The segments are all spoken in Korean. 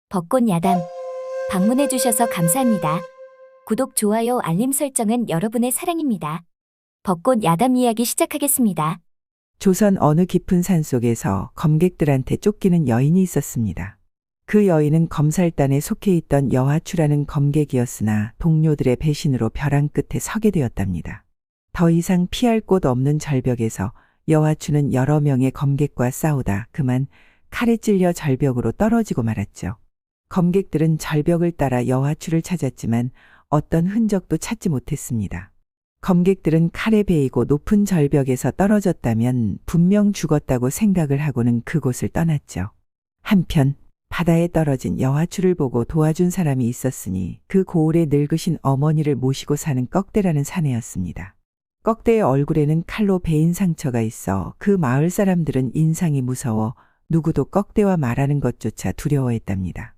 벚꽃 야담 방문해주셔서 감사합니다. 구독, 좋아요, 알림 설정은 여러분의 사랑입니다. 벚꽃 야담 이야기 시작하겠습니다. 조선 어느 깊은 산속에서 검객들한테 쫓기는 여인이 있었습니다. 그 여인은 검살단에 속해 있던 여하추라는 검객이었으나 동료들의 배신으로 벼랑 끝에 서게 되었답니다. 더 이상 피할 곳 없는 절벽에서 여하추는 여러 명의 검객과 싸우다 그만 칼에 찔려 절벽으로 떨어지고 말았죠. 검객들은 절벽을 따라 여하추를 찾았지만 어떤 흔적도 찾지 못했습니다. 검객들은 칼에 베이고 높은 절벽에서 떨어졌다면 분명 죽었다고 생각을 하고는 그곳을 떠났죠. 한편 바다에 떨어진 여하추를 보고 도와준 사람이 있었으니 그 고을에 늙으신 어머니를 모시고 사는 꺽대라는 사내였습니다. 꺽대의 얼굴에는 칼로 베인 상처가 있어 그 마을 사람들은 인상이 무서워 누구도 꺽대와 말하는 것조차 두려워했답니다.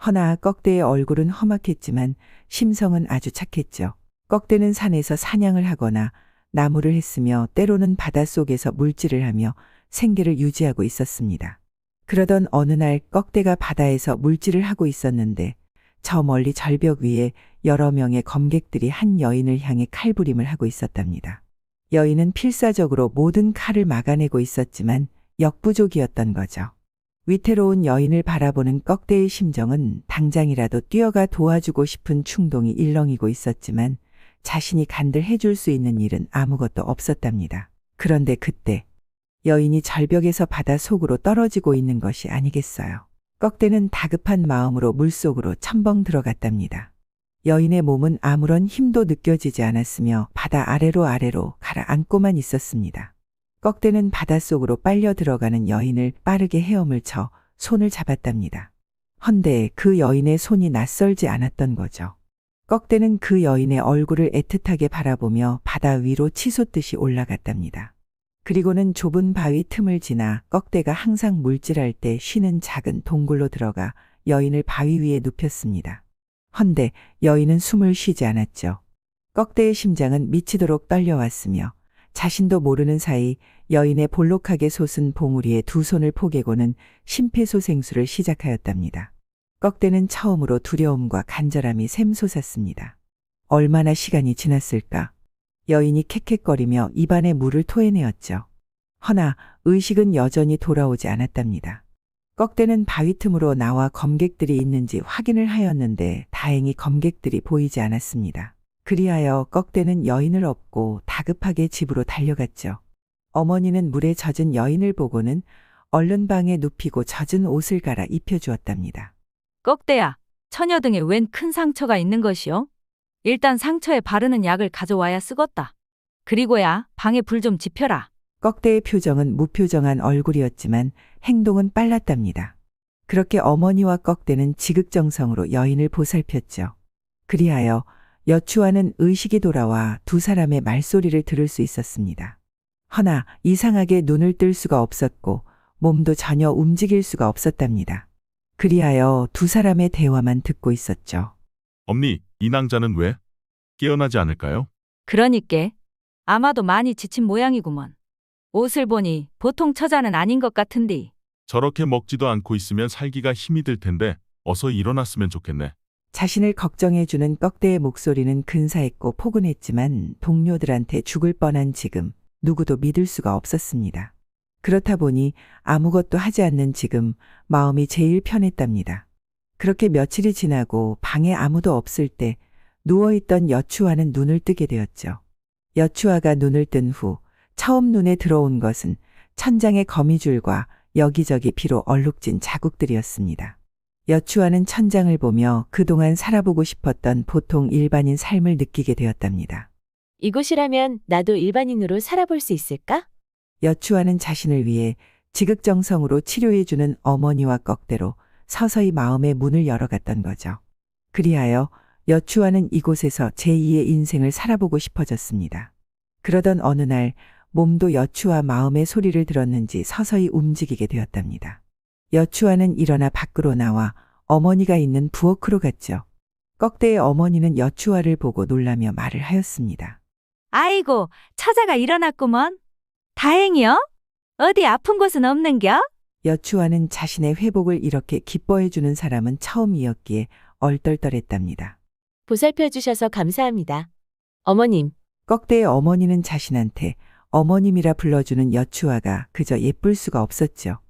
허나 꺽대의 얼굴은 험악했지만 심성은 아주 착했죠. 꺽대는 산에서 사냥을 하거나 나무를 했으며 때로는 바닷속에서 물질을 하며 생계를 유지하고 있었습니다. 그러던 어느 날 꺽대가 바다에서 물질을 하고 있었는데 저 멀리 절벽 위에 여러 명의 검객들이 한 여인을 향해 칼부림을 하고 있었답니다. 여인은 필사적으로 모든 칼을 막아내고 있었지만 역부족이었던 거죠. 위태로운 여인을 바라보는 꺽대의 심정은 당장이라도 뛰어가 도와주고 싶은 충동이 일렁이고 있었지만 자신이 간들 해줄 수 있는 일은 아무것도 없었답니다. 그런데 그때 여인이 절벽에서 바다 속으로 떨어지고 있는 것이 아니겠어요. 꺽대는 다급한 마음으로 물속으로 첨벙 들어갔답니다. 여인의 몸은 아무런 힘도 느껴지지 않았으며 바다 아래로 가라앉고만 있었습니다. 꺽대는 바닷속으로 빨려 들어가는 여인을 빠르게 헤엄을 쳐 손을 잡았답니다. 헌데 그 여인의 손이 낯설지 않았던 거죠. 꺽대는 그 여인의 얼굴을 애틋하게 바라보며 바다 위로 치솟듯이 올라갔답니다. 그리고는 좁은 바위 틈을 지나 꺽대가 항상 물질할 때 쉬는 작은 동굴로 들어가 여인을 바위 위에 눕혔습니다. 헌데 여인은 숨을 쉬지 않았죠. 꺽대의 심장은 미치도록 떨려왔으며 자신도 모르는 사이 여인의 볼록하게 솟은 봉우리에 두 손을 포개고는 심폐소생술을 시작하였답니다. 꺽대는 처음으로 두려움과 간절함이 샘솟았습니다. 얼마나 시간이 지났을까? 여인이 캑캑거리며 입안에 물을 토해내었죠. 허나 의식은 여전히 돌아오지 않았답니다. 꺽대는 바위 틈으로 나와 검객들이 있는지 확인을 하였는데 다행히 검객들이 보이지 않았습니다. 그리하여 꺽대는 여인을 업고 다급하게 집으로 달려갔죠. 어머니는 물에 젖은 여인을 보고는 얼른 방에 눕히고 젖은 옷을 갈아 입혀주었답니다. 꺽대야, 처녀 등에 웬 큰 상처가 있는 것이요? 일단 상처에 바르는 약을 가져와야 쓰겄다. 그리고야 방에 불 좀 지펴라. 꺽대의 표정은 무표정한 얼굴이었지만 행동은 빨랐답니다. 그렇게 어머니와 꺽대는 지극정성으로 여인을 보살폈죠. 그리하여 여추와는 의식이 돌아와 두 사람의 말소리를 들을 수 있었습니다. 허나 이상하게 눈을 뜰 수가 없었고 몸도 전혀 움직일 수가 없었답니다. 그리하여 두 사람의 대화만 듣고 있었죠. 엄니, 이 낭자는 왜 깨어나지 않을까요? 그러니께 아마도 많이 지친 모양이구먼. 옷을 보니 보통 처자는 아닌 것 같은디. 저렇게 먹지도 않고 있으면 살기가 힘이 들 텐데 어서 일어났으면 좋겠네. 자신을 걱정해주는 꺽대의 목소리는 근사했고 포근했지만 동료들한테 죽을 뻔한 지금 누구도 믿을 수가 없었습니다. 그렇다 보니 아무것도 하지 않는 지금 마음이 제일 편했답니다. 그렇게 며칠이 지나고 방에 아무도 없을 때 누워있던 여추와는 눈을 뜨게 되었죠. 여추와가 눈을 뜬 후 처음 눈에 들어온 것은 천장의 거미줄과 여기저기 피로 얼룩진 자국들이었습니다. 여추와는 천장을 보며 그동안 살아보고 싶었던 보통 일반인 삶을 느끼게 되었답니다. 이곳이라면 나도 일반인으로 살아볼 수 있을까? 여추와는 자신을 위해 지극정성으로 치료해주는 어머니와 꺽대로 서서히 마음의 문을 열어갔던 거죠. 그리하여 여추와는 이곳에서 제2의 인생을 살아보고 싶어졌습니다. 그러던 어느 날 몸도 여추와 마음의 소리를 들었는지 서서히 움직이게 되었답니다. 여추와는 일어나 밖으로 나와 어머니가 있는 부엌으로 갔죠. 꺽대의 어머니는 여추와를 보고 놀라며 말을 하였습니다. 아이고, 처자가 일어났구먼. 다행이여? 어디 아픈 곳은 없는겨? 여추와는 자신의 회복을 이렇게 기뻐해주는 사람은 처음이었기에 얼떨떨했답니다. 보살펴 주셔서 감사합니다. 어머님, 꺽대의 어머니는 자신한테 어머님이라 불러주는 여추와가 그저 예쁠 수가 없었죠.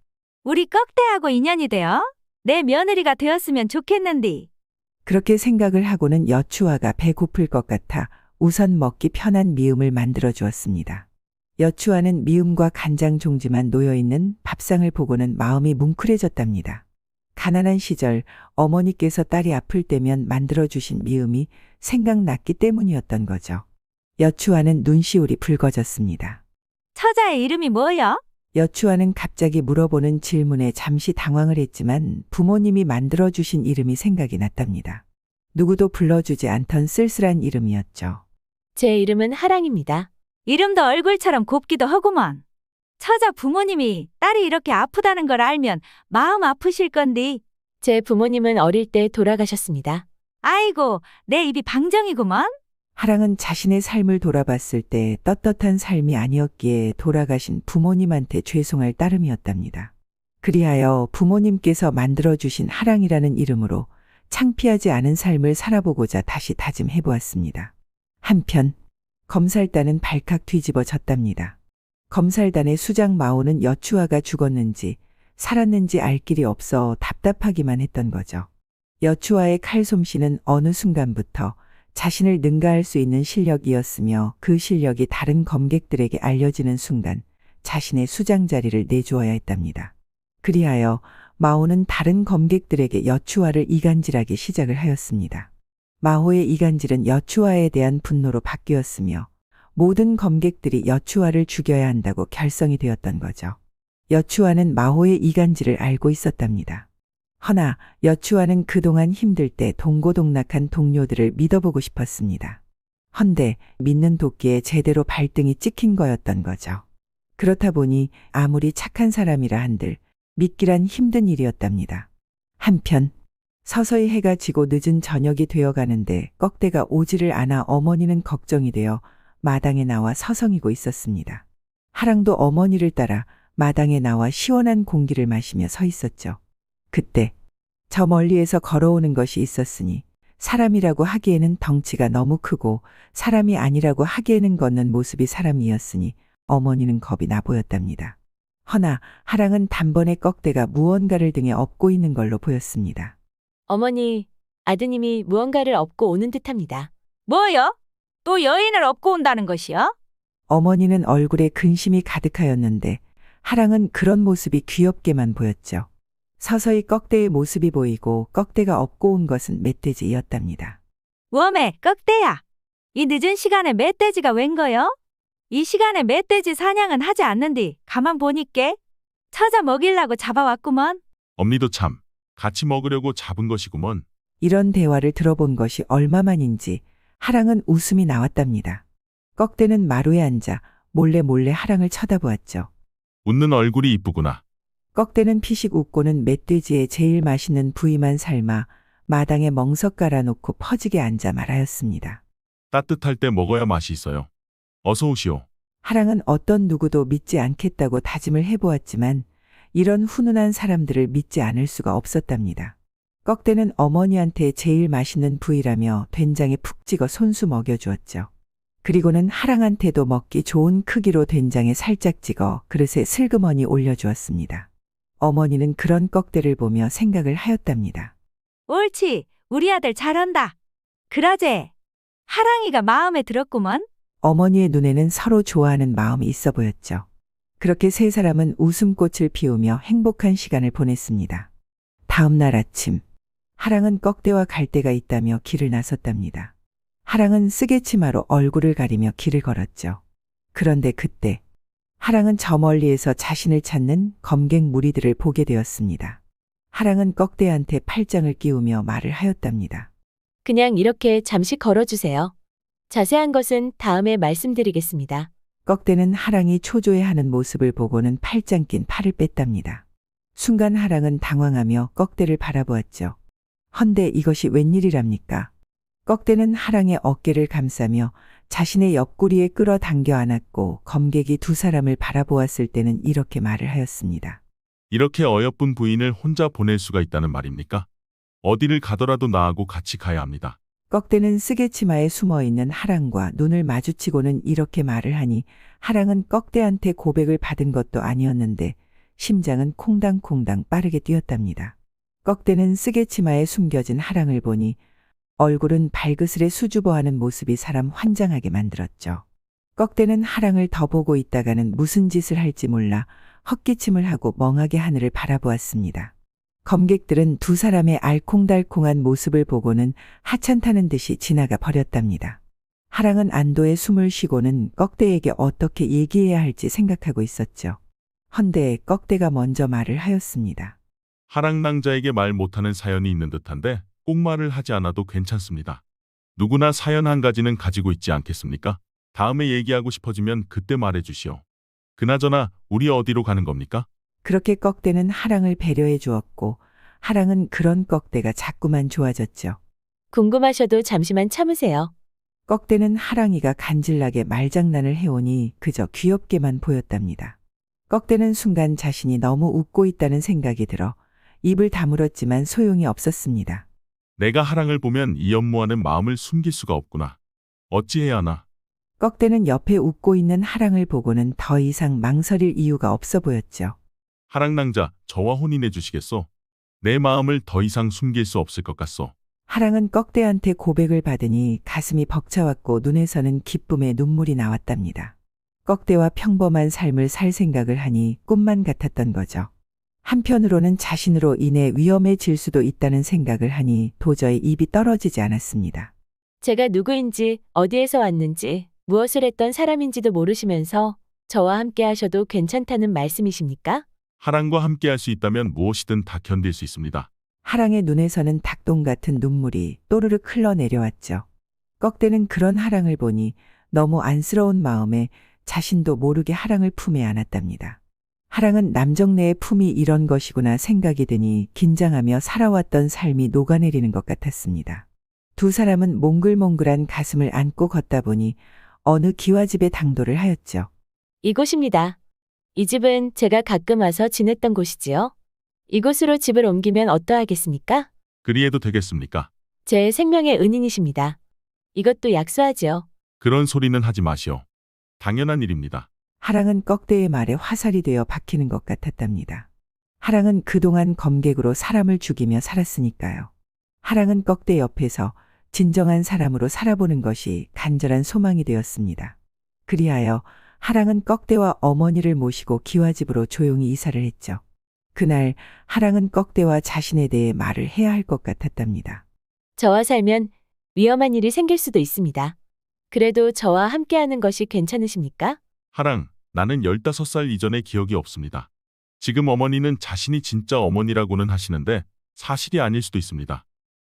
우리 꺽대하고 인연이 되어 내 며느리가 되었으면 좋겠는디. 그렇게 생각을 하고는 여추와가 배고플 것 같아 우선 먹기 편한 미음을 만들어 주었습니다. 여추와는 미음과 간장 종지만 놓여있는 밥상을 보고는 마음이 뭉클해졌답니다. 가난한 시절 어머니께서 딸이 아플 때면 만들어주신 미음이 생각났기 때문이었던 거죠. 여추와는 눈시울이 붉어졌습니다. 처자의 이름이 뭐여? 여추와는 갑자기 물어보는 질문에 잠시 당황을 했지만 부모님이 만들어주신 이름이 생각이 났답니다. 누구도 불러주지 않던 쓸쓸한 이름이었죠. 제 이름은 하랑입니다. 이름도 얼굴처럼 곱기도 하구먼. 처자 부모님이 딸이 이렇게 아프다는 걸 알면 마음 아프실 건디. 제 부모님은 어릴 때 돌아가셨습니다. 아이고, 내 입이 방정이구먼. 하랑은 자신의 삶을 돌아봤을 때 떳떳한 삶이 아니었기에 돌아가신 부모님한테 죄송할 따름이었답니다. 그리하여 부모님께서 만들어주신 하랑이라는 이름으로 창피하지 않은 삶을 살아보고자 다시 다짐해보았습니다. 한편 검살단은 발칵 뒤집어졌답니다. 검살단의 수장 마오는 여추와가 죽었는지 살았는지 알 길이 없어 답답하기만 했던 거죠. 여추와의 칼솜씨는 어느 순간부터 자신을 능가할 수 있는 실력이었으며 그 실력이 다른 검객들에게 알려지는 순간 자신의 수장 자리를 내주어야 했답니다. 그리하여 마오는 다른 검객들에게 여추와를 이간질하기 시작을 하였습니다. 마오의 이간질은 여추와에 대한 분노로 바뀌었으며 모든 검객들이 여추와를 죽여야 한다고 결성이 되었던 거죠. 여추와는 마오의 이간질을 알고 있었답니다. 허나 여추와는 그동안 힘들 때 동고동락한 동료들을 믿어보고 싶었습니다. 헌데 믿는 도끼에 제대로 발등이 찍힌 거였던 거죠. 그렇다 보니 아무리 착한 사람이라 한들 믿기란 힘든 일이었답니다. 한편 서서히 해가 지고 늦은 저녁이 되어가는데 꺽대가 오지를 않아 어머니는 걱정이 되어 마당에 나와 서성이고 있었습니다. 하랑도 어머니를 따라 마당에 나와 시원한 공기를 마시며 서 있었죠. 그때 저 멀리에서 걸어오는 것이 있었으니 사람이라고 하기에는 덩치가 너무 크고 사람이 아니라고 하기에는 걷는 모습이 사람이었으니 어머니는 겁이 나 보였답니다. 허나 하랑은 단번에 꺽대가 무언가를 등에 업고 있는 걸로 보였습니다. 어머니, 아드님이 무언가를 업고 오는 듯합니다. 뭐여? 또 여인을 업고 온다는 것이여? 어머니는 얼굴에 근심이 가득하였는데 하랑은 그런 모습이 귀엽게만 보였죠. 서서히 꺽대의 모습이 보이고 꺽대가 업고 온 것은 멧돼지였답니다. 웜에 꺽대야. 이 늦은 시간에 멧돼지가 웬 거여? 이 시간에 멧돼지 사냥은 하지 않는디 가만 보니께 처자 먹이려고 잡아왔구먼. 엄니도 참 같이 먹으려고 잡은 것이구먼. 이런 대화를 들어본 것이 얼마만인지 하랑은 웃음이 나왔답니다. 꺽대는 마루에 앉아 몰래 하랑을 쳐다보았죠. 웃는 얼굴이 이쁘구나. 꺽대는 피식 웃고는 멧돼지의 제일 맛있는 부위만 삶아 마당에 멍석 깔아놓고 퍼지게 앉아 말하였습니다. 따뜻할 때 먹어야 맛이 있어요. 어서 오시오. 하랑은 어떤 누구도 믿지 않겠다고 다짐을 해보았지만 이런 훈훈한 사람들을 믿지 않을 수가 없었답니다. 꺽대는 어머니한테 제일 맛있는 부위라며 된장에 푹 찍어 손수 먹여주었죠. 그리고는 하랑한테도 먹기 좋은 크기로 된장에 살짝 찍어 그릇에 슬그머니 올려주었습니다. 어머니는 그런 꺽대를 보며 생각을 하였답니다. 옳지, 우리 아들 잘한다. 그러제, 하랑이가 마음에 들었구먼. 어머니의 눈에는 서로 좋아하는 마음이 있어 보였죠. 그렇게 세 사람은 웃음꽃을 피우며 행복한 시간을 보냈습니다. 다음 날 아침, 하랑은 꺽대와 갈 데가 있다며 길을 나섰답니다. 하랑은 쓰개치마로 얼굴을 가리며 길을 걸었죠. 그런데 그때 하랑은 저 멀리에서 자신을 찾는 검객 무리들을 보게 되었습니다. 하랑은 꺽대한테 팔짱을 끼우며 말을 하였답니다. 그냥 이렇게 잠시 걸어주세요. 자세한 것은 다음에 말씀드리겠습니다. 꺽대는 하랑이 초조해하는 모습을 보고는 팔짱 낀 팔을 뺐답니다. 순간 하랑은 당황하며 꺽대를 바라보았죠. 헌데 이것이 웬일이랍니까? 꺽대는 하랑의 어깨를 감싸며 자신의 옆구리에 끌어당겨 안았고 검객이 두 사람을 바라보았을 때는 이렇게 말을 하였습니다. 이렇게 어여쁜 부인을 혼자 보낼 수가 있다는 말입니까? 어디를 가더라도 나하고 같이 가야 합니다. 꺽대는 쓰개치마에 숨어 있는 하랑과 눈을 마주치고는 이렇게 말을 하니 하랑은 꺽대한테 고백을 받은 것도 아니었는데 심장은 콩당콩당 빠르게 뛰었답니다. 꺽대는 쓰개치마에 숨겨진 하랑을 보니 얼굴은 발그스레 수줍어하는 모습이 사람 환장하게 만들었죠. 꺽대는 하랑을 더 보고 있다가는 무슨 짓을 할지 몰라 헛기침을 하고 멍하게 하늘을 바라보았습니다. 검객들은 두 사람의 알콩달콩한 모습을 보고는 하찮다는 듯이 지나가 버렸답니다. 하랑은 안도의 숨을 쉬고는 꺽대에게 어떻게 얘기해야 할지 생각하고 있었죠. 헌데 꺽대가 먼저 말을 하였습니다. 하랑낭자에게 말 못하는 사연이 있는 듯한데 꼭 말을 하지 않아도 괜찮습니다. 누구나 사연 한 가지는 가지고 있지 않겠습니까? 다음에 얘기하고 싶어지면 그때 말해 주시오. 그나저나 우리 어디로 가는 겁니까? 그렇게 꺽대는 하랑을 배려해 주었고 하랑은 그런 꺽대가 자꾸만 좋아졌죠. 궁금하셔도 잠시만 참으세요. 꺽대는 하랑이가 간질나게 말장난을 해오니 그저 귀엽게만 보였답니다. 꺽대는 순간 자신이 너무 웃고 있다는 생각이 들어 입을 다물었지만 소용이 없었습니다. 내가 하랑을 보면 이 연모하는 마음을 숨길 수가 없구나. 어찌해야 하나? 꺽대는 옆에 웃고 있는 하랑을 보고는 더 이상 망설일 이유가 없어 보였죠. 하랑낭자, 저와 혼인해 주시겠소? 내 마음을 더 이상 숨길 수 없을 것 같소. 하랑은 꺽대한테 고백을 받으니 가슴이 벅차왔고 눈에서는 기쁨의 눈물이 나왔답니다. 꺽대와 평범한 삶을 살 생각을 하니 꿈만 같았던 거죠. 한편으로는 자신으로 인해 위험해질 수도 있다는 생각을 하니 도저히 입이 떨어지지 않았습니다. 제가 누구인지, 어디에서 왔는지, 무엇을 했던 사람인지도 모르시면서 저와 함께 하셔도 괜찮다는 말씀이십니까? 하랑과 함께 할 수 있다면 무엇이든 다 견딜 수 있습니다. 하랑의 눈에서는 닭똥 같은 눈물이 또르륵 흘러내려왔죠. 꺽대는 그런 하랑을 보니 너무 안쓰러운 마음에 자신도 모르게 하랑을 품에 안았답니다. 하랑은 남정네의 품이 이런 것이구나 생각이 드니 긴장하며 살아왔던 삶이 녹아내리는 것 같았습니다. 두 사람은 몽글몽글한 가슴을 안고 걷다 보니 어느 기와집에 당도를 하였죠. 이곳입니다. 이 집은 제가 가끔 와서 지냈던 곳이지요. 이곳으로 집을 옮기면 어떠하겠습니까? 그리해도 되겠습니까? 제 생명의 은인이십니다. 이것도 약소하지요. 그런 소리는 하지 마시오. 당연한 일입니다. 하랑은 꺽대의 말에 화살이 되어 박히는 것 같았답니다. 하랑은 그동안 검객으로 사람을 죽이며 살았으니까요. 하랑은 꺽대 옆에서 진정한 사람으로 살아보는 것이 간절한 소망이 되었습니다. 그리하여 하랑은 꺽대와 어머니를 모시고 기와집으로 조용히 이사를 했죠. 그날 하랑은 꺽대와 자신에 대해 말을 해야 할 것 같았답니다. 저와 살면 위험한 일이 생길 수도 있습니다. 그래도 저와 함께하는 것이 괜찮으십니까? 하랑, 나는 15살 이전의 기억이 없습니다. 지금 어머니는 자신이 진짜 어머니라고는 하시는데 사실이 아닐 수도 있습니다.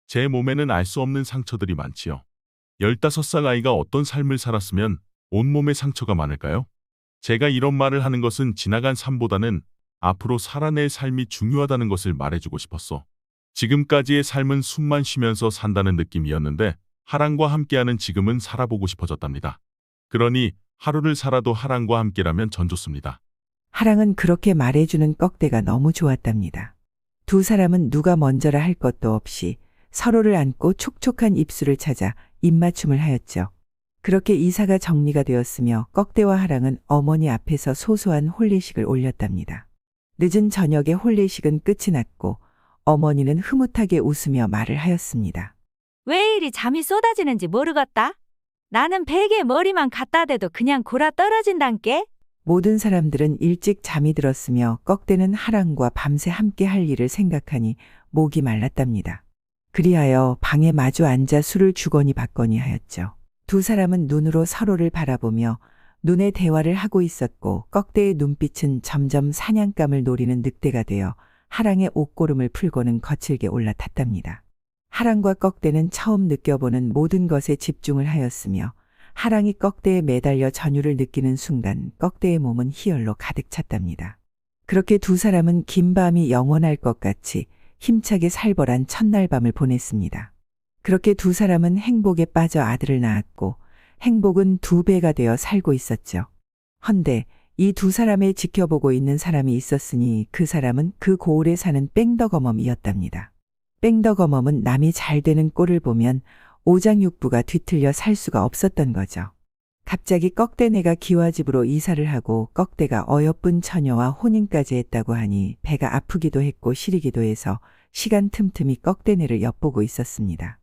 제 몸에는 알 수 없는 상처들이 많지요. 15살 아이가 어떤 삶을 살았으면 온몸에 상처가 많을까요? 제가 이런 말을 하는 것은 지나간 삶보다는 앞으로 살아낼 삶이 중요하다는 것을 말해주고 싶었어. 지금까지의 삶은 숨만 쉬면서 산다는 느낌이었는데 하랑과 함께하는 지금은 살아보고 싶어졌답니다. 그러니 하루를 살아도 하랑과 함께라면 전 좋습니다. 하랑은 그렇게 말해주는 꺽대가 너무 좋았답니다. 두 사람은 누가 먼저라 할 것도 없이 서로를 안고 촉촉한 입술을 찾아 입맞춤을 하였죠. 그렇게 이사가 정리가 되었으며 꺽대와 하랑은 어머니 앞에서 소소한 혼례식을 올렸답니다. 늦은 저녁에 혼례식은 끝이 났고 어머니는 흐뭇하게 웃으며 말을 하였습니다. 왜 이리 잠이 쏟아지는지 모르겠다. 나는 베개에 머리만 갖다 대도 그냥 골아 떨어진단께. 모든 사람들은 일찍 잠이 들었으며 꺽대는 하랑과 밤새 함께 할 일을 생각하니 목이 말랐답니다. 그리하여 방에 마주 앉아 술을 주거니 받거니 하였죠. 두 사람은 눈으로 서로를 바라보며 눈에 대화를 하고 있었고 꺽대의 눈빛은 점점 사냥감을 노리는 늑대가 되어 하랑의 옷고름을 풀고는 거칠게 올라탔답니다. 하랑과 꺽대는 처음 느껴보는 모든 것에 집중을 하였으며 하랑이 꺽대에 매달려 전율을 느끼는 순간 꺽대의 몸은 희열로 가득 찼답니다. 그렇게 두 사람은 긴 밤이 영원할 것 같이 힘차게 살벌한 첫날 밤을 보냈습니다. 그렇게 두 사람은 행복에 빠져 아들을 낳았고 행복은 2배가 되어 살고 있었죠. 헌데 이 두 사람을 지켜보고 있는 사람이 있었으니 그 사람은 그 고을에 사는 뺑덕어멈이었답니다. 뺑덕어멈은 남이 잘 되는 꼴을 보면 오장육부가 뒤틀려 살 수가 없었던 거죠. 갑자기 꺽대네가 기와집으로 이사를 하고 꺽대가 어여쁜 처녀와 혼인까지 했다고 하니 배가 아프기도 했고 시리기도 해서 시간 틈틈이 꺽대네를 엿보고 있었습니다.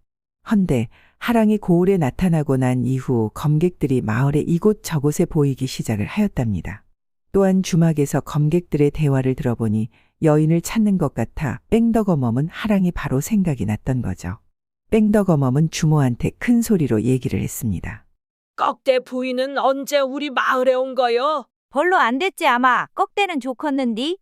헌데 하랑이 고을에 나타나고 난 이후 검객들이 마을의 이곳 저곳에 보이기 시작을 하였답니다. 또한 주막에서 검객들의 대화를 들어보니 여인을 찾는 것 같아 뺑덕어멈은 하랑이 바로 생각이 났던 거죠. 뺑덕어멈은 주모한테 큰 소리로 얘기를 했습니다. 꺽대 부인은 언제 우리 마을에 온 거요? 별로 안 됐지 아마. 꺽대는 좋겠는디?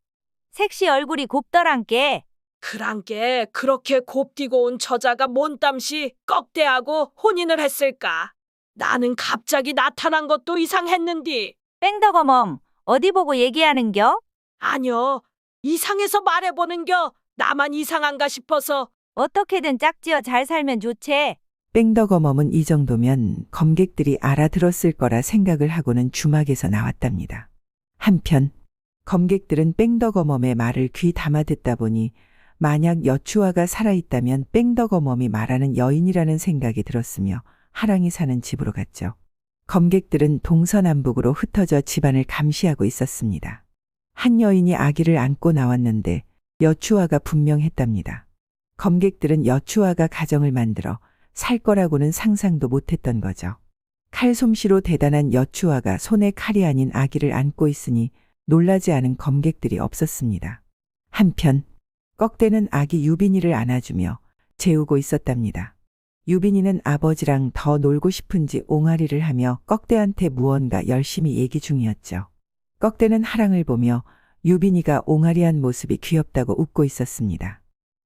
색시 얼굴이 곱더란께. 그랑께 그렇게 곱디고 온 처자가 뭔땀시 꺽대하고 혼인을 했을까? 나는 갑자기 나타난 것도 이상했는디. 뺑덕어멈, 어디 보고 얘기하는겨? 아니요, 이상해서 말해보는겨. 나만 이상한가 싶어서. 어떻게든 짝지어 잘 살면 좋지. 뺑덕어멈은 이 정도면 검객들이 알아들었을 거라 생각을 하고는 주막에서 나왔답니다. 한편 검객들은 뺑덕어멈의 말을 귀 담아 듣다 보니 만약 여추아가 살아있다면 뺑덕어멈이 말하는 여인이라는 생각이 들었으며 하랑이 사는 집으로 갔죠. 검객들은 동서남북으로 흩어져 집안을 감시하고 있었습니다. 한 여인이 아기를 안고 나왔는데 여추아가 분명했답니다. 검객들은 여추아가 가정을 만들어 살 거라고는 상상도 못했던 거죠. 칼솜씨로 대단한 여추아가 손에 칼이 아닌 아기를 안고 있으니 놀라지 않은 검객들이 없었습니다. 한편 꺽대는 아기 유빈이를 안아주며 재우고 있었답니다. 유빈이는 아버지랑 더 놀고 싶은지 옹알이를 하며 꺽대한테 무언가 열심히 얘기 중이었죠. 꺽대는 하랑을 보며 유빈이가 옹알이한 모습이 귀엽다고 웃고 있었습니다.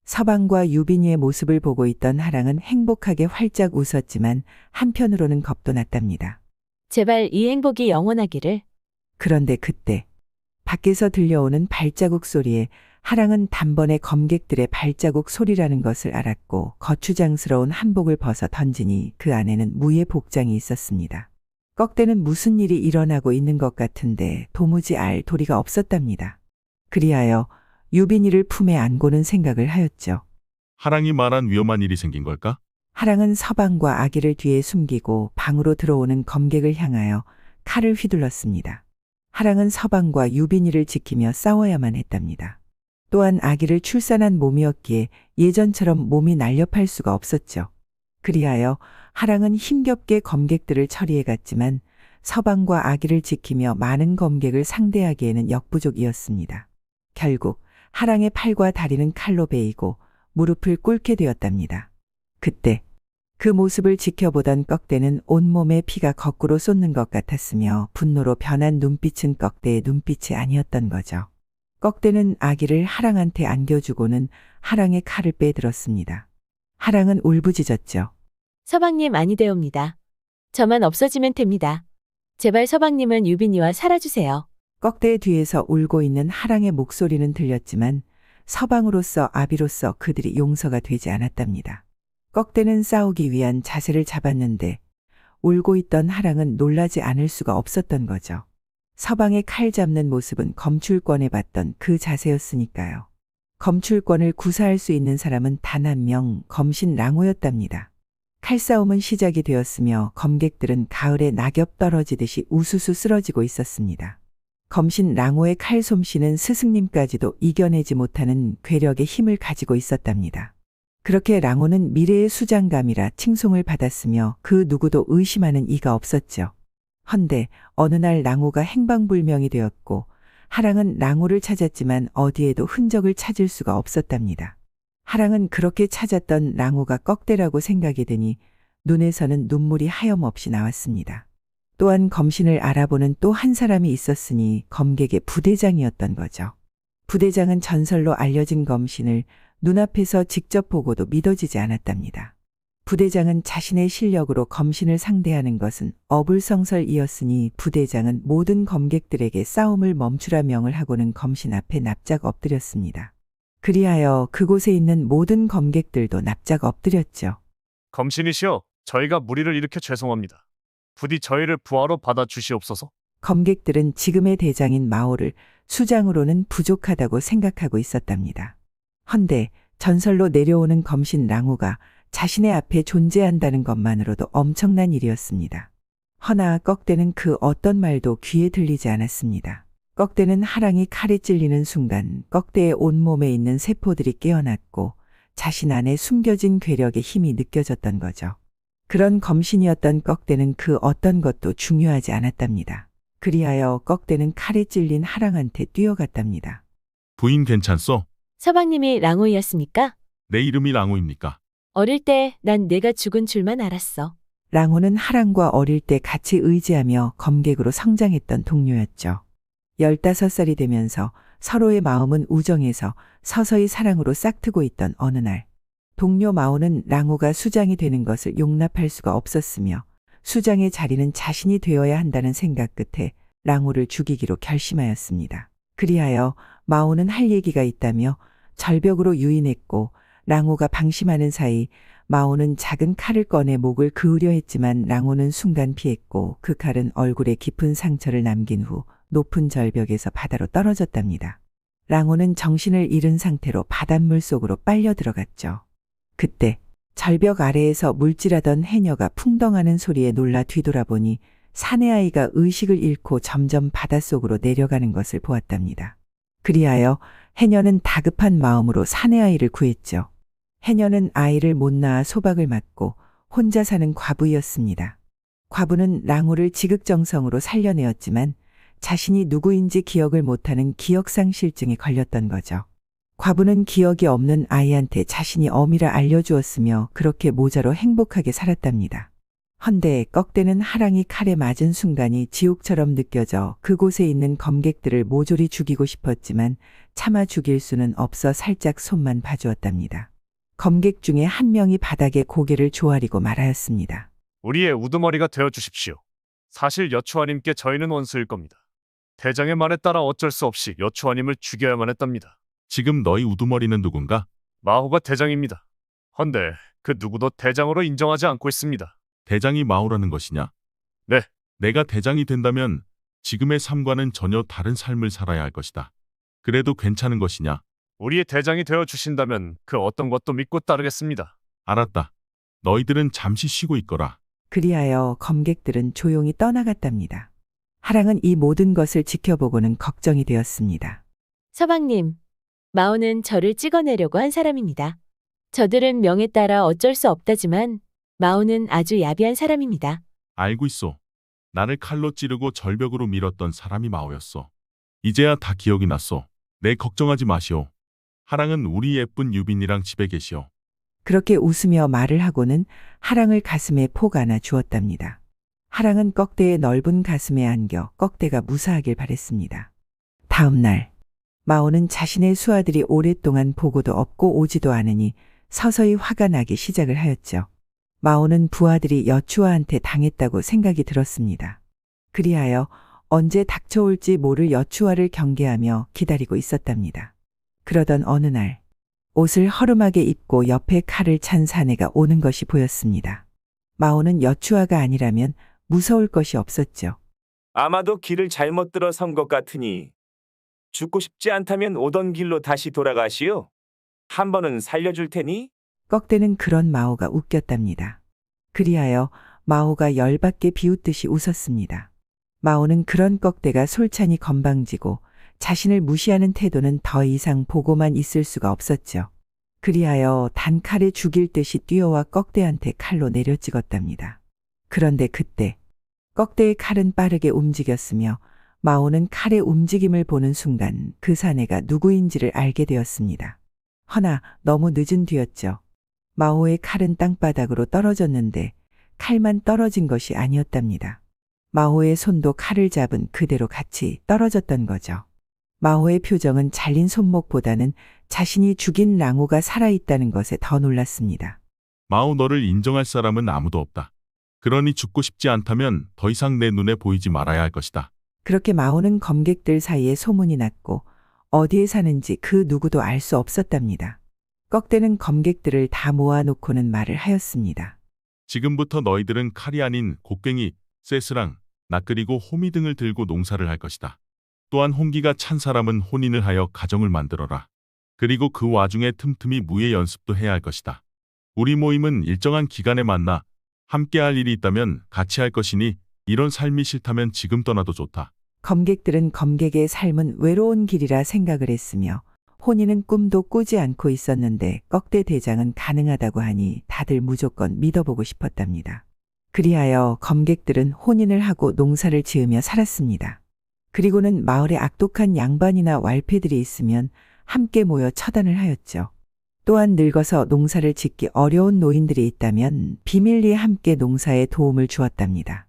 서방과 유빈이의 모습을 보고 있던 하랑은 행복하게 활짝 웃었지만 한편으로는 겁도 났답니다. 제발 이 행복이 영원하기를. 그런데 그때 밖에서 들려오는 발자국 소리에 하랑은 단번에 검객들의 발자국 소리라는 것을 알았고 거추장스러운 한복을 벗어 던지니 그 안에는 무예 복장이 있었습니다. 꺽대는 무슨 일이 일어나고 있는 것 같은데 도무지 알 도리가 없었답니다. 그리하여 유빈이를 품에 안고는 생각을 하였죠. 하랑이 말한 위험한 일이 생긴 걸까? 하랑은 서방과 아기를 뒤에 숨기고 방으로 들어오는 검객을 향하여 칼을 휘둘렀습니다. 하랑은 서방과 유빈이를 지키며 싸워야만 했답니다. 또한 아기를 출산한 몸이었기에 예전처럼 몸이 날렵할 수가 없었죠. 그리하여 하랑은 힘겹게 검객들을 처리해 갔지만 서방과 아기를 지키며 많은 검객을 상대하기에는 역부족이었습니다. 결국 하랑의 팔과 다리는 칼로 베이고 무릎을 꿇게 되었답니다. 그때 그 모습을 지켜보던 꺽대는 온몸에 피가 거꾸로 쏟는 것 같았으며 분노로 변한 눈빛은 꺽대의 눈빛이 아니었던 거죠. 꺽대는 아기를 하랑한테 안겨주고는 하랑의 칼을 빼들었습니다. 하랑은 울부짖었죠. 서방님 아니되옵니다. 저만 없어지면 됩니다. 제발 서방님은 유빈이와 살아주세요. 꺽대의 뒤에서 울고 있는 하랑의 목소리는 들렸지만 서방으로서 아비로서 그들이 용서가 되지 않았답니다. 꺽대는 싸우기 위한 자세를 잡았는데 울고 있던 하랑은 놀라지 않을 수가 없었던 거죠. 서방의 칼 잡는 모습은 검출권에 받던 그 자세였으니까요. 검출권을 구사할 수 있는 사람은 단 한 명 검신 랑호였답니다. 칼싸움은 시작이 되었으며 검객들은 가을에 낙엽 떨어지듯이 우수수 쓰러지고 있었습니다. 검신 랑호의 칼솜씨는 스승님까지도 이겨내지 못하는 괴력의 힘을 가지고 있었답니다. 그렇게 랑호는 미래의 수장감이라 칭송을 받았으며 그 누구도 의심하는 이가 없었죠. 헌데 어느 날 랑호가 행방불명이 되었고 하랑은 랑호를 찾았지만 어디에도 흔적을 찾을 수가 없었답니다. 하랑은 그렇게 찾았던 랑호가 꺽대라고 생각이 드니 눈에서는 눈물이 하염없이 나왔습니다. 또한 검신을 알아보는 또 한 사람이 있었으니 검객의 부대장이었던 거죠. 부대장은 전설로 알려진 검신을 눈앞에서 직접 보고도 믿어지지 않았답니다. 부대장은 자신의 실력으로 검신을 상대하는 것은 어불성설이었으니 부대장은 모든 검객들에게 싸움을 멈추라 명을 하고는 검신 앞에 납작 엎드렸습니다. 그리하여 그곳에 있는 모든 검객들도 납작 엎드렸죠. 검신이시여, 저희가 무리를 일으켜 죄송합니다. 부디 저희를 부하로 받아 주시옵소서. 검객들은 지금의 대장인 마오를 수장으로는 부족하다고 생각하고 있었답니다. 헌데 전설로 내려오는 검신 랑우가 자신의 앞에 존재한다는 것만으로도 엄청난 일이었습니다. 허나 꺽대는 그 어떤 말도 귀에 들리지 않았습니다. 꺽대는 하랑이 칼에 찔리는 순간 꺽대의 온몸에 있는 세포들이 깨어났고 자신 안에 숨겨진 괴력의 힘이 느껴졌던 거죠. 그런 검신이었던 꺽대는 그 어떤 것도 중요하지 않았답니다. 그리하여 꺽대는 칼에 찔린 하랑한테 뛰어갔답니다. 부인 괜찮소? 서방님이 랑호이였습니까? 내 이름이 랑우입니까? 어릴 때 난 내가 죽은 줄만 알았어. 랑호는 하랑과 어릴 때 같이 의지하며 검객으로 성장했던 동료였죠. 15살이 되면서 서로의 마음은 우정에서 서서히 사랑으로 싹트고 있던 어느 날, 동료 마오는 랑호가 수장이 되는 것을 용납할 수가 없었으며 수장의 자리는 자신이 되어야 한다는 생각 끝에 랑호를 죽이기로 결심하였습니다. 그리하여 마오는 할 얘기가 있다며 절벽으로 유인했고 랑호가 방심하는 사이 마오는 작은 칼을 꺼내 목을 그으려 했지만 랑호는 순간 피했고 그 칼은 얼굴에 깊은 상처를 남긴 후 높은 절벽에서 바다로 떨어졌답니다. 랑호는 정신을 잃은 상태로 바닷물 속으로 빨려 들어갔죠. 그때 절벽 아래에서 물질하던 해녀가 풍덩하는 소리에 놀라 뒤돌아보니 사내아이가 의식을 잃고 점점 바닷속으로 내려가는 것을 보았답니다. 그리하여 해녀는 다급한 마음으로 사내아이를 구했죠. 해녀는 아이를 못 낳아 소박을 맞고 혼자 사는 과부였습니다. 과부는 랑호를 지극정성으로 살려내었지만 자신이 누구인지 기억을 못하는 기억상실증에 걸렸던 거죠. 과부는 기억이 없는 아이한테 자신이 어미라 알려주었으며 그렇게 모자로 행복하게 살았답니다. 헌데 꺽대는 하랑이 칼에 맞은 순간이 지옥처럼 느껴져 그곳에 있는 검객들을 모조리 죽이고 싶었지만 차마 죽일 수는 없어 살짝 손만 봐주었답니다. 검객 중에 한 명이 바닥에 고개를 조아리고 말하였습니다. 우리의 우두머리가 되어 주십시오. 사실 여추아님께 저희는 원수일 겁니다. 대장의 말에 따라 어쩔 수 없이 여추아님을 죽여야만 했답니다. 지금 너희 우두머리는 누군가? 마호가 대장입니다. 헌데 그 누구도 대장으로 인정하지 않고 있습니다. 대장이 마오라는 것이냐? 네. 내가 대장이 된다면 지금의 삶과는 전혀 다른 삶을 살아야 할 것이다. 그래도 괜찮은 것이냐? 우리의 대장이 되어 주신다면 그 어떤 것도 믿고 따르겠습니다. 알았다. 너희들은 잠시 쉬고 있거라. 그리하여 검객들은 조용히 떠나갔답니다. 하랑은 이 모든 것을 지켜보고는 걱정이 되었습니다. 서방님, 마오는 저를 찍어내려고 한 사람입니다. 저들은 명에 따라 어쩔 수 없다지만 마오는 아주 야비한 사람입니다. 알고 있소. 나를 칼로 찌르고 절벽으로 밀었던 사람이 마오였소. 이제야 다 기억이 났소. 내 걱정하지 마시오. 하랑은 우리 예쁜 유빈이랑 집에 계시오. 그렇게 웃으며 말을 하고는 하랑을 가슴에 폭 안아 주었답니다. 하랑은 꺽대의 넓은 가슴에 안겨 꺽대가 무사하길 바랬습니다. 다음 날 마오는 자신의 수하들이 오랫동안 보고도 없고 오지도 않으니 서서히 화가 나기 시작을 하였죠. 마오는 부하들이 여추아한테 당했다고 생각이 들었습니다. 그리하여 언제 닥쳐올지 모를 여추아를 경계하며 기다리고 있었답니다. 그러던 어느 날 옷을 허름하게 입고 옆에 칼을 찬 사내가 오는 것이 보였습니다. 마오는 여추아가 아니라면 무서울 것이 없었죠. 아마도 길을 잘못 들어선 것 같으니 죽고 싶지 않다면 오던 길로 다시 돌아가시오. 한 번은 살려줄 테니. 꺽대는 그런 마오가 웃겼답니다. 그리하여 마오가 열받게 비웃듯이 웃었습니다. 마오는 그런 꺽대가 솔찬히 건방지고 자신을 무시하는 태도는 더 이상 보고만 있을 수가 없었죠. 그리하여 단칼에 죽일 듯이 뛰어와 꺽대한테 칼로 내려찍었답니다. 그런데 그때 꺽대의 칼은 빠르게 움직였으며 마오는 칼의 움직임을 보는 순간 그 사내가 누구인지를 알게 되었습니다. 허나 너무 늦은 뒤였죠. 마오의 칼은 땅바닥으로 떨어졌는데 칼만 떨어진 것이 아니었답니다. 마오의 손도 칼을 잡은 그대로 같이 떨어졌던 거죠. 마오의 표정은 잘린 손목보다는 자신이 죽인 랑호가 살아있다는 것에 더 놀랐습니다. 마오 너를 인정할 사람은 아무도 없다. 그러니 죽고 싶지 않다면 더 이상 내 눈에 보이지 말아야 할 것이다. 그렇게 마오는 검객들 사이에 소문이 났고 어디에 사는지 그 누구도 알 수 없었답니다. 꺽대는 검객들을 다 모아놓고는 말을 하였습니다. 지금부터 너희들은 칼이 아닌 곡괭이, 쇠스랑, 낫그리고 호미 등을 들고 농사를 할 것이다. 또한 홍기가 찬 사람은 혼인을 하여 가정을 만들어라. 그리고 그 와중에 틈틈이 무예 연습도 해야 할 것이다. 우리 모임은 일정한 기간에 만나 함께 할 일이 있다면 같이 할 것이니 이런 삶이 싫다면 지금 떠나도 좋다. 검객들은 검객의 삶은 외로운 길이라 생각을 했으며 혼인은 꿈도 꾸지 않고 있었는데 꺽대 대장은 가능하다고 하니 다들 무조건 믿어보고 싶었답니다. 그리하여 검객들은 혼인을 하고 농사를 지으며 살았습니다. 그리고는 마을에 악독한 양반이나 왈패들이 있으면 함께 모여 처단을 하였죠. 또한 늙어서 농사를 짓기 어려운 노인들이 있다면 비밀리에 함께 농사에 도움을 주었답니다.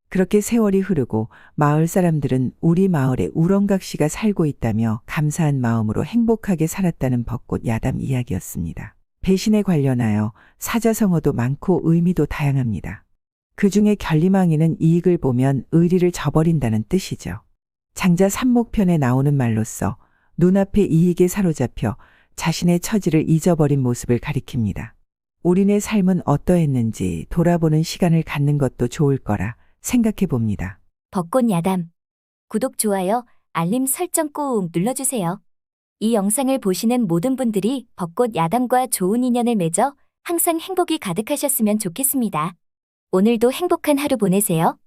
그렇게 세월이 흐르고 마을 사람들은 우리 마을에 우렁각 씨가 살고 있다며 감사한 마음으로 행복하게 살았다는 벚꽃 야담 이야기였습니다. 배신에 관련하여 사자성어도 많고 의미도 다양합니다. 그 중에 결리망이는 이익을 보면 의리를 저버린다는 뜻이죠. 장자 삼목편에 나오는 말로써 눈앞의 이익에 사로잡혀 자신의 처지를 잊어버린 모습을 가리킵니다. 우리네 삶은 어떠했는지 돌아보는 시간을 갖는 것도 좋을 거라 생각해 봅니다. 벚꽃 야담. 구독, 좋아요, 알림 설정 꾹 눌러주세요. 이 영상을 보시는 모든 분들이 벚꽃 야담과 좋은 인연을 맺어 항상 행복이 가득하셨으면 좋겠습니다. 오늘도 행복한 하루 보내세요.